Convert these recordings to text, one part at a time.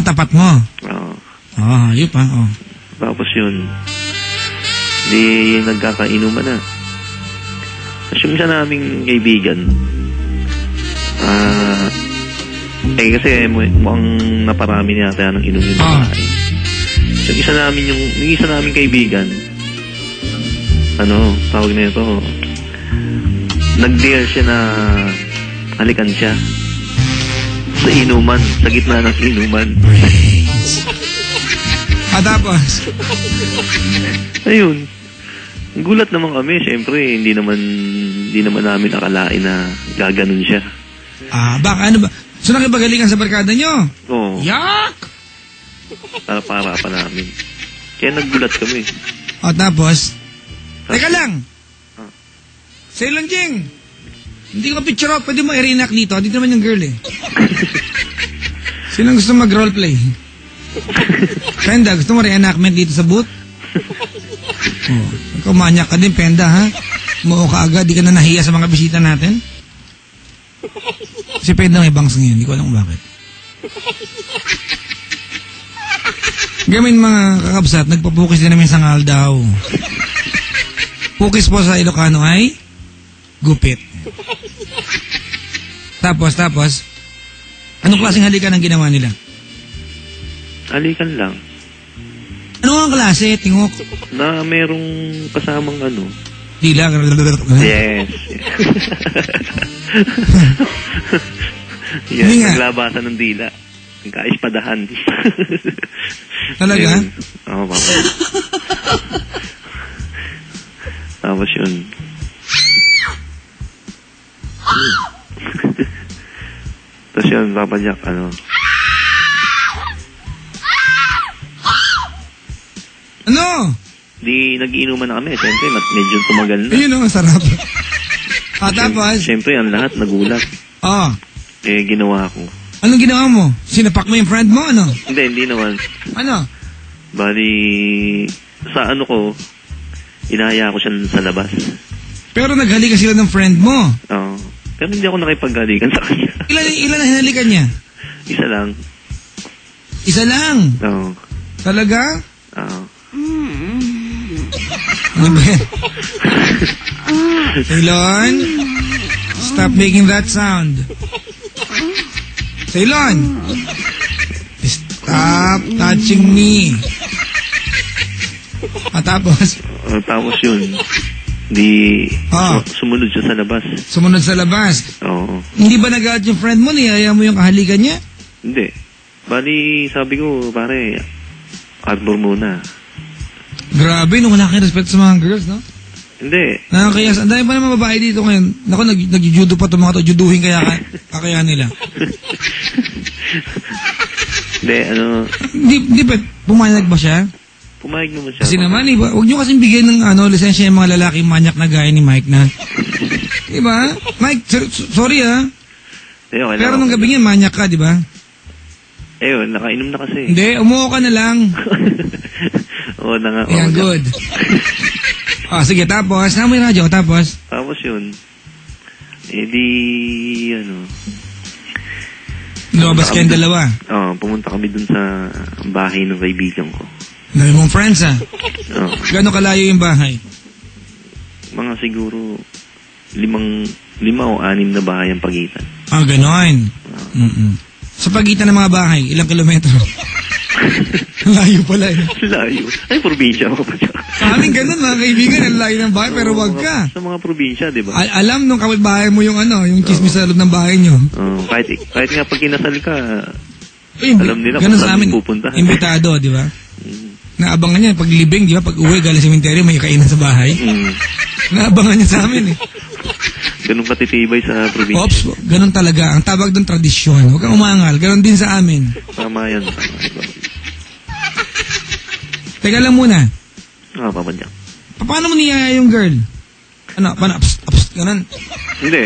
tapat mo? Oo. Hayop ha. Tapos yun, di nagkakainuman na. Tapos yung isa naming kaibigan, kasi mukhang naparami niya kaya nang inom yung bahay. Yung isa naming kaibigan, tawag na ito, nag-dare siya na halikan siya sa inuman, sa gitna ng inuman. Tapos? Ayun. Gulat naman kami, syempre, hindi naman namin akalain na gaganon siya. Baka ano ba? So nakipagalingan sa barkada nyo? Oo. Yak! Para pa namin. Kaya naggulat kami. Tapos? Teka lang! Sa'yo lang, Jing! Hindi ko picture out. Pwede mo i-reenact dito. Dito naman yung girl eh. Sino gusto mag-roleplay? Penda, gusto mo reenactment dito sa booth? Ikaw manyak ka din, Penda, ha? Umuo ka agad, di ka na nahiya sa mga bisita natin? Si Penda may bangs ngayon, di ko alam kung bakit. Gamin mga kakabsat, nagpapukis din namin sa ngal daw. Pukis po sa Ilocano ay gupit. Tapos, anong klaseng halikan ang ginawa nila? Halikan lang. Ano ang klase, tingok? Na merong kasamang Dila. Yes. Yes, naglabasan ng dila. Nagkaispadahan. Talaga? Oo, papa. Tapos yun. Tapos yun, Papa Jack, Di nag-iinuman na kami. Siyempre, medyo tumagal na. Ayun ang sarap. Tapos? Siyempre, ang lahat nagulat. Ginawa ko. Anong ginawa mo? Sinapak mo yung friend mo, ano? Hindi naman. Ano? Bali, sa ko, inaya ko siya sa labas. Pero naghalikan sila ng friend mo? Oo. Pero hindi ako nakipaghalikan sa kanya. Ilan na hinalikan niya? Isa lang. Isa lang? Oo. Talaga? Oo. Ano ba yan? Ceylon, stop making that sound. Ceylon, stop touching me. Tapos yun, sumunod siya sa labas. Sumunod sa labas? Oo. Hindi ba nag-out yung friend mo? Niyaya mo yung kahalikan niya? Hindi. Bali, sabi ko, pare, outdoor muna. Grabe, nung wala kayong respect sa mga girls, no? Hindi. Nakakayas. Ang dami pa naman babae dito ngayon. Naku, nag-judo pa itong mga to. Juduhin kaya nila. Hindi, Di ba, pumayag ba siya? Pumayag naman siya. Kasi naman, huwag nyo kasing bigyan ng lisensya yung mga lalaki manyak na gaya ni Mike na. Diba? Mike, sorry pero nung gabi niyan, manyak ka, diba? Nakainom na kasi. Hindi, umuo ka na lang. Oo na nga. Ayan, good. Sige, tapos, mo yung radyo, tapos? Tapos yun, lumabas kayong dalawa? Oo, pumunta kami dun sa bahay ng kaibigan ko. Dami mong friends, ha? Oo. Gano'ng kalayo yung bahay? Mga siguro 5 o 6 na bahay ang pagitan. Gano'n. Sa pagitan ng mga bahay, ilang kilometro? Layo pala eh. Layo. Ay, probinsya ako pa siya. Sa amin ganun mga kaibigan, ang layo ng bahay, pero wag ka. Sa mga probinsya, di ba? Alam nung kapitbahay mo yung yung chismis sa loob ng bahay nyo. Kahit nga pag kinasal ka, alam nila kung saan pupunta. Imbitado, di ba? Naabangan niya, pag libing, di ba? Pag uwi, galing sa cemetery, may kainan sa bahay. Naabangan niya sa amin eh. Ganun katitibay sa probinsya. Ops, ganun talaga. Ang tawag doon tradisyon. Huwag kang umangal. Ganun din sa amin. Tama yan. Teka lang muna. Papadyak. Paano mo niyaya yung girl? Paano? Ganun? Hindi.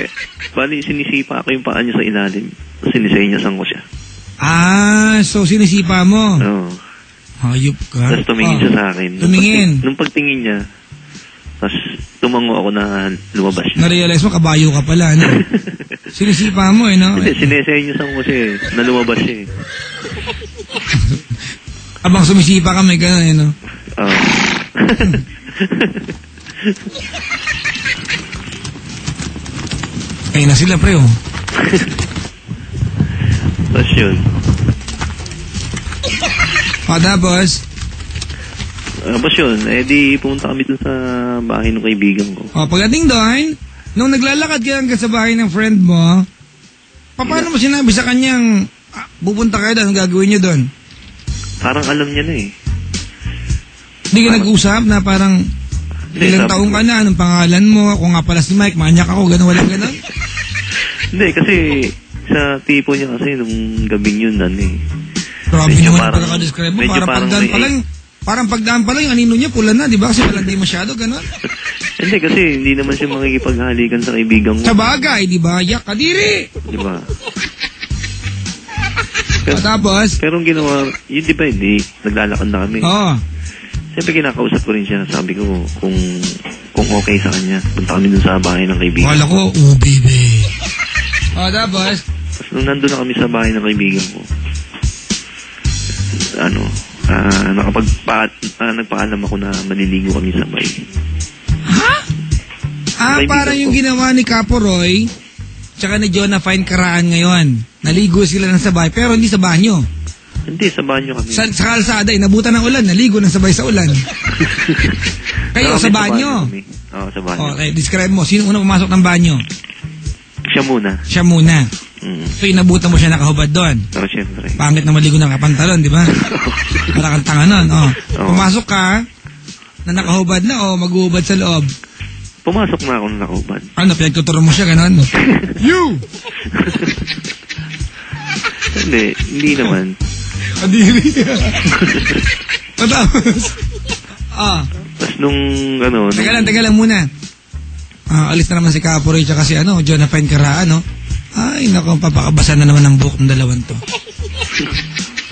Bali, sinisipa ko yung paa niya sa ilalim. Sinisenyasan ko siya. So sinisipa mo? Oo. Hayop ka. Tapos tumingin siya sa akin. Tumingin? Nung pagtingin niya, tapos tumango ako na lumabas siya. Na-realize mo, kabayo ka pala, no? Sinisipa mo, no? Hindi, sinesenyasan ko siya na lumabas siya Abang sumisipa ka, may gano'n eh, no? Oo. Ay na sila, pre, oh. Tapos yun. Tapos? Tapos yun, di pumunta kami dun sa bahay ng kaibigan ko. Pagdating doon, nung naglalakad ka hanggang sa bahay ng friend mo, paano mo sinabi sa kanyang, pupunta kayo doon, anong gagawin niyo doon? Parang alam niya na eh. Hindi ka nag-usap na parang, ilang taong ka na, anong pangalan mo, ako nga pala si Mike, manyak ako, gano'n, walang gano'n? Hindi, kasi sa tipo niya kasi nung gabing yun, Grabe naman pagkakadescribe mo, parang pagdaan pa lang, yung anino niya, pula na, di ba? Kasi walang di masyado, gano'n? Hindi, kasi hindi naman siya makikipaghalikan sa kaibigan ko. Sa bagay, di ba? Yak, kadiri! Di ba? Tapos? Pero ang ginawa, yun di ba, hindi, naglalakad na kami. Oo. Siyempre kinakausap ko rin siya, sabi ko kung okay sa kanya. Punta kami dun sa bahay ng kaibigan. Wala ko, baby. Tapos? Tapos nung nandun na kami sa bahay ng kaibigan ko, nagpaalam ako na maliligo kami sabay. Ha? Parang yung ginawa ni Caporoy, tsaka ni Jonah Fine Karaan ngayon. Naligo sila ng sabay, pero hindi sa banyo. Hindi, sa banyo kami. Sa kalsada, inabutan ng ulan, naligo ng sabay sa ulan. Kayo, sa banyo? Oo, sa banyo. Okay, describe mo. Sino unang pumasok ng banyo? Siya muna. Siya muna. So, inabutan mo siya nakahubad doon. Pero syempre. Pangit na maligo ng kapantalon, di ba? Para kang tanga nun. Pumasok ka, na nakahubad na, maghuhubad sa loob. Pumasok na ako na nakahubad. Ano, pinagtuturo mo siya, gano'n? You! Hindi naman. Adiri. Matapos. Tapos nung, Teka lang muna. Alis na naman si Caporay tsaka si Jonah Fine Karaan, no? Ay, naku, papakabasa na naman ng buhok ng dalawan to.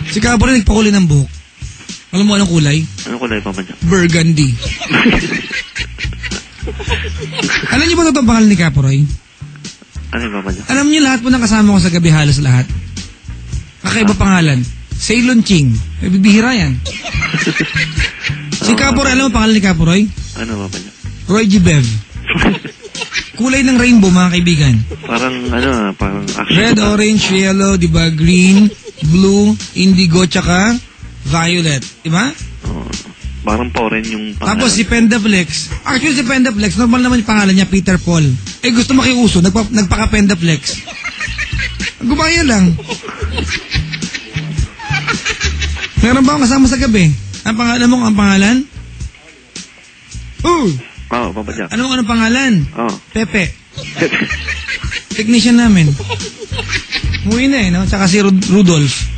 Si Caporay nagpakulay ng buhok. Alam mo anong kulay? Anong kulay pa ba dyan? Burgundy. Alam niyo ba ito ang pangalan ni Caporay? Ano ba ba dyan? Alam niyo lahat po ng kasama ko sa gabi, halos lahat. Kakaiba pangalan. Ceylon Ching. May bibihira yan. Si Caporay, alam mo pangalan ni Caporay? Ano ba ba dyan? Roy G. Bev. Kulay ng rainbow, mga kaibigan. Parang, parang action. Red, orange, yellow, diba? Green, blue, indigo, tsaka violet. Diba? Parang foreign yung pangalan. Tapos si Pendaflex. Actually, si Pendaflex, normal naman yung pangalan niya, Peter Paul. Gusto makiuso, nagpaka-Pendaflex. Gumaya lang. Meron ba akong kasama sa gabi? Ang pangalan mo, ang pangalan? Oo, papadyak. Anong pangalan? Pepe. Technician namin. Umuwi na no? Tsaka si Rudolph.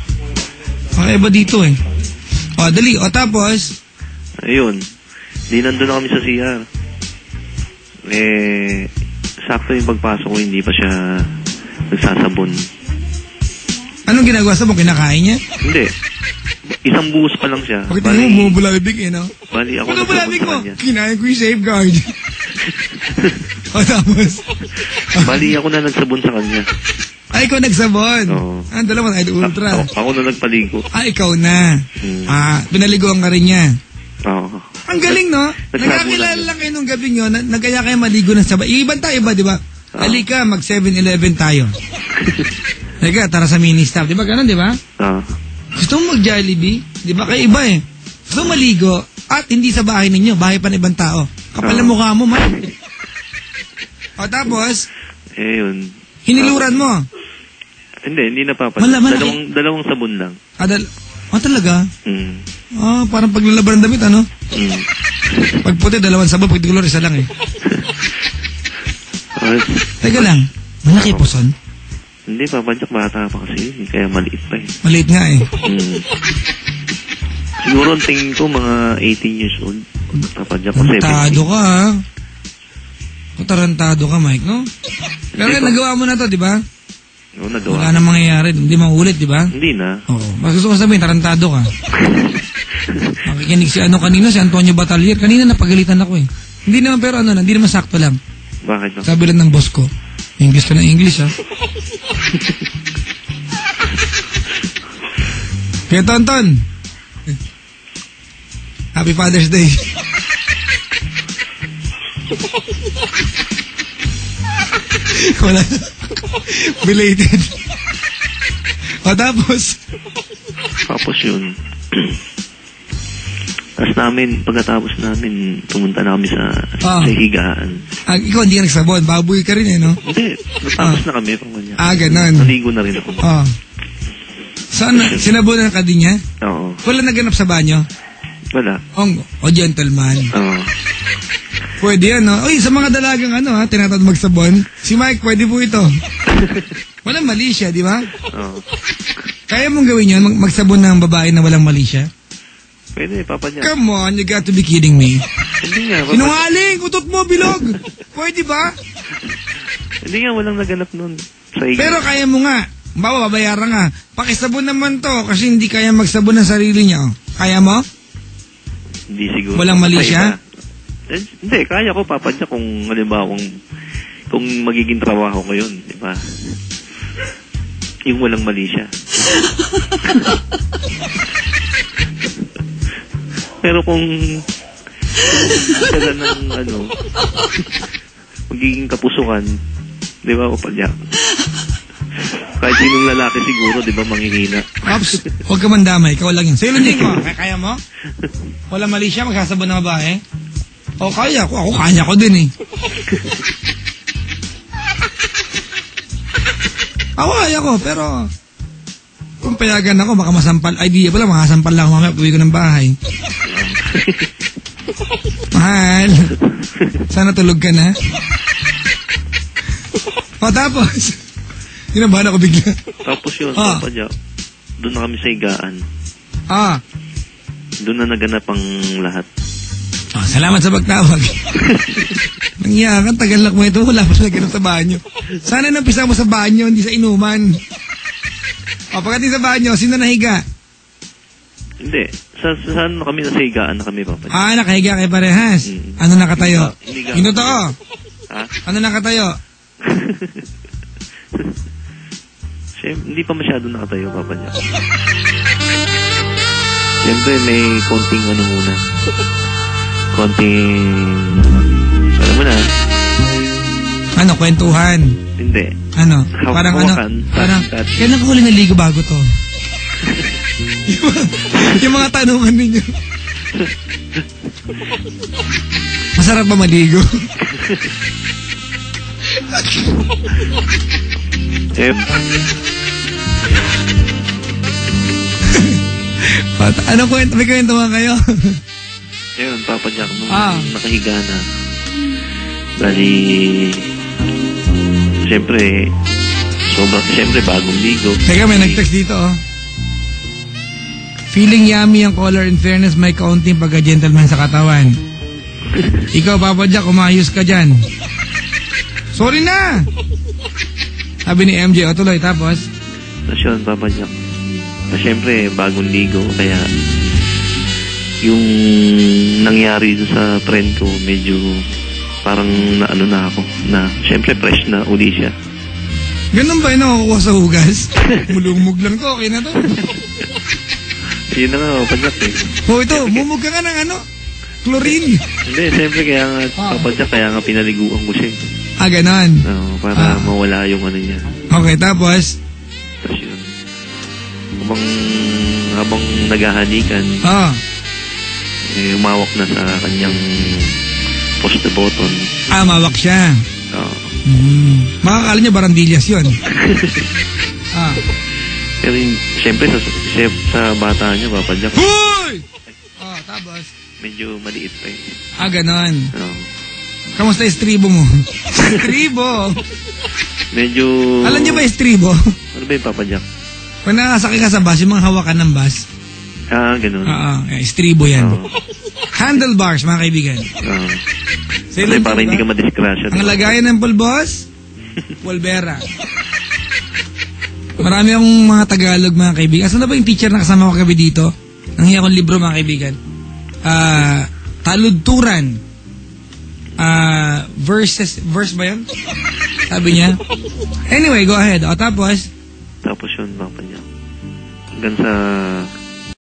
Makaiba dito dali. Tapos? Ayun. Di nandun na kami sa CR. Sakto yung pagpasok ko, hindi pa siya nagsasabon. Anong ginagawa sa mo? Kinakain niya? Hindi. Isang buhos pa lang siya. Bakit mo bumubulabig no? Bali, ako bumubulabig mo? Kinain ko yung safeguard. Tapos? Bali, ako na nagsabon sa kanya. Ikaw nagsabon? Oo. Dalawa na ultra. Ako na nagpaligo. Ikaw na. Pinaliguan ka rin niya. Oo. Ang galing, no? Nagkakilala lang kayo nung gabi nyo, nagkaya kayo maligo ng sabay. Iban tayo ba, di ba? Halika, mag 7-Eleven tayo. Halika, tara sa mini-stop. Di ba ganun, di ba? Gusto mo mag-Jollibee? Di ba kayo iba Gusto mo maligo at hindi sa bahay ninyo, bahay pa ng ibang tao. Kapal na mukha mo, man. Tapos? Yun. Hiniluran mo? Hindi napapansin. Dalawang sabon lang. Talaga? Parang paglalaban ng damit, ano? Pag puti, dalawang sabon, pag dikulor, isa lang Teka lang, malaki po son? Hindi, papadyak, bata pa kasi. Kaya maliit pa Maliit nga Siguro ang tingin ko mga 18 years old. Papadyak ko 17. Tarantado ka, ha? Tarantado ka, Mike, no? Pero nagawa mo na to, di ba? Oo, nagawa. Wala na mangyayari, hindi maulit, di ba? Hindi na. Oo. Mas gusto ko sabihin, tarantado ka. Makikinig si kanina, si Antonio Batalier. Kanina napagalitan ako Hindi naman, pero hindi naman sakto lang. Bakit? Sabi lang ng boss ko, English ka ng English, ha? Kaya Tonton, Happy Father's Day. Wala. Belated. O tapos? Tapos yun. Pagkatapos namin, pumunta na kami sa higaan. Ikaw hindi ka nagsabon, baboy ka rin eh, no? Hindi, natapos na kami. Ganun. Naligo na rin ako. Saan, sinabunan ka din niya? Oo. Wala naganap sa banyo? Wala. Gentleman. Oo. Pwede yan, no? Sa mga dalagang tinatawag magsabon. Si Mike, pwede po ito. Walang mali siya, di ba? Oo. Kaya mong gawin yun, magsabon ng babae na walang mali siya? Pwede, Papa Jack. Come on, you got to be kidding me. Hindi nga, Papa. Sinungaling, utot mo, bilog. Pwede ba? Hindi nga, walang naganap nun. Pero kaya mo nga. Babayaran nga. Pakisabon naman to kasi hindi kaya magsabon ng sarili niya. Kaya mo? Hindi siguro. Walang mali siya? Hindi, kaya ko, Papa Jack, kung halimbawa, kung magiging trabaho ko yun, di ba? Yung walang mali siya. Pero kung sila ng magiging kapusukan, di ba, Papa Jack? Kahit sinong lalaki siguro, di ba, manghihina. Ops, huwag ka mandamay, ikaw lang yun. Sa'yo lang din ko, kaya mo? Wala mali siya, magsasabon ng babae? Kaya ko. Ako kaya ko din eh. Ako kaya ko, pero kung payagan ako, baka masampal. Idea pala, makasampal lang ako mamaya pag uwi ko ng bahay. Mahal. Sana tulog ka na. Tapos, ginabahan ako bigla. Tapos yun, Papa Jack, doon na kami sa higaan. Doon na naganap ang lahat. Salamat sa pagtawag. Nangyakan, tagal lang mo ito. Wala pa ganun sa banyo. Sana nampisa mo sa banyo, hindi sa inuman. Pagdating sa banyo, sino nahiga? Hindi. Saan na kami nasa higaan na kami, Papa? Nakahiga kayo parehas. Ano nakatayo? Hindi totoo. Ano nakatayo? Hindi pa masyado nakatayo, Papa niya. Siyempre, may konting muna. Alam mo na. Kwentuhan? Hindi. Parang parang, kailan ka huli naligo bago to? yung mga tanungan ninyo. Masarap ba maligo? Ano kwento? May kwento ba kayo? Ayun, Papa Jack, nung nakahiga na. Bali, siyempre, bagong ligo. Teka, may nag-text dito, Feeling yummy ang color. In fairness, may kaunting pagka-gentleman sa katawan. Ikaw, Papa Jack, umayos ka dyan. Sorry na! Sabi ni MJ, tuloy, tapos? Tapos yun, Papa Jack. Siyempre, bagong ligo, kaya yung nangyari doon sa friend ko, medyo parang naano na ako, na siyempre fresh na uli siya. Ganun ba yung nakukuha sa hugas? Mulumog lang to, okay na to. Yun na nga, Papa Jack eh. Ito, mumug ka nga ng chlorine. Hindi, siyempre kaya nga, Papa Jack, kaya nga pinaliguan ko siya. Ganon. Para mawala yung niya. Okay, tapos? Tapos yun. Habang naghahalikan, umawak na sa kanyang post button. Mawak siya. Oo. Makakala niya barandillas yun. Pero siyempre sa bata niya, Papa Jack. Hoy! Tapos? Medyo maliit pa yun. Ganon. Oo. Kamusta estribo mo? Estribo! Medyo... Alam niyo ba estribo? Ano ba yung Papa Jack? Pag nakasakay ka sa bus, yung mga hawakan ng bus. Ganun. Estribo yan. Handlebars, mga kaibigan. Para hindi ka madiskrasya. Ang lagayan ng pulbos? Wolvera. Marami akong mga Tagalog, mga kaibigan. Asan na ba yung teacher na kasama ko kami dito? Nanghiya akong libro, mga kaibigan. Taludturan. Verse ba yun? Sabi niya. Anyway, go ahead. Tapos? Tapos yun, Papa niya. Hanggang sa